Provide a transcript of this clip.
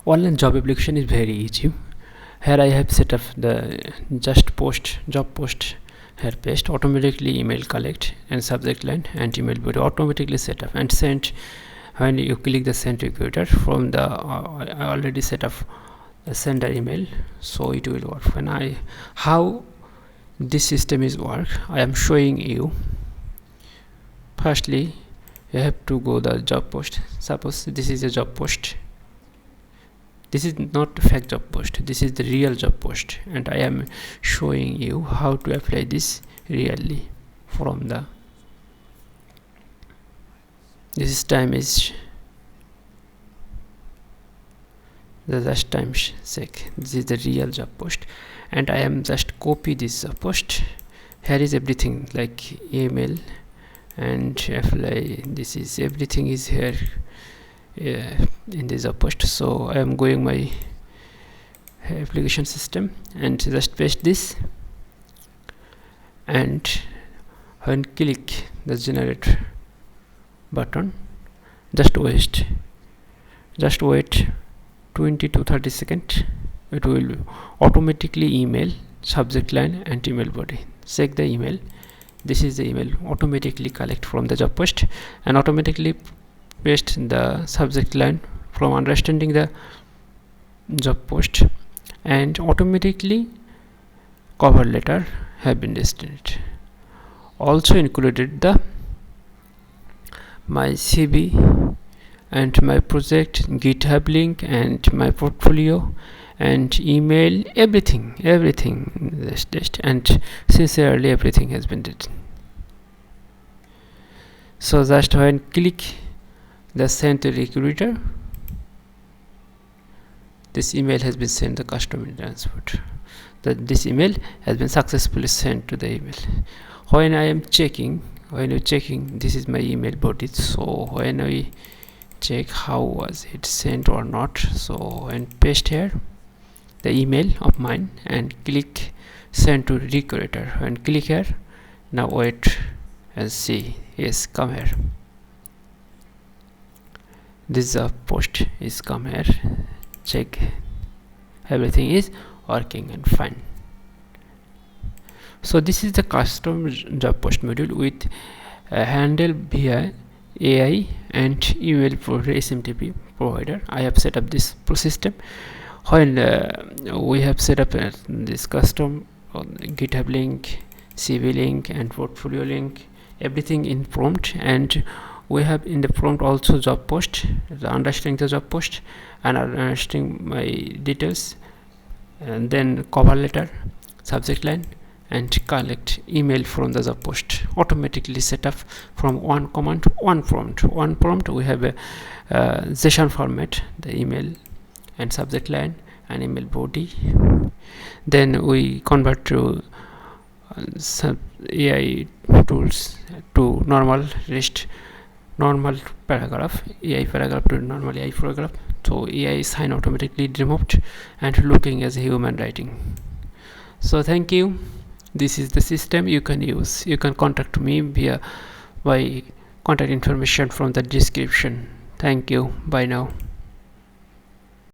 online job application is very easy. Here I have set up the just post, job post, here paste, automatically email collect and subject line and email body automatically set up and sent. When you click the send recruiter from the I already set up the sender email, so it will work. When how this system is work, I am showing you. Firstly, you have to go the job post. Suppose this is a job post. This is not a fake job post, this is the real job post, and I am showing you how to apply this really from the this time is the last time sec. This is the real job post, and I am just copy this job post. Here is everything like email and apply. This is everything is here in this job post. So I am going my application system and just paste this, and when click the generate button, just wait 20 to 30 seconds. It will automatically email subject line and email body. Check the email. This is the email automatically collect from the job post and automatically paste the subject line from understanding the job post, and automatically cover letter have been destined. Also included the my CV and my project, GitHub link and my portfolio and email, everything and sincerely everything has been written. So just when click the send to recruiter, this email has been sent the customer transport. This email has been successfully sent to the email. When you're checking, this is my email body. So when we check how was it sent or not, so when paste here the email of mine and click send to recruiter, and click here. Now wait and see. Yes, come here. This post is come here. Check everything is working and fine. So this is the custom job post module with handle via AI and email for SMTP provider. I have set up this system. When we have set up this custom GitHub link, CV link and portfolio link, everything in prompt, and we have in the prompt also job post, understanding the job post and understanding my details, and then cover letter, subject line and collect email from the job post automatically set up from one command, one prompt. We have a JSON format, the email and subject line and email body. Then we convert to AI tools to normal paragraph, AI paragraph to normal AI paragraph. So AI sign automatically removed and looking as a human writing. So thank you. This is the system you can use. You can contact me via my contact information from the description. Thank you. Bye now.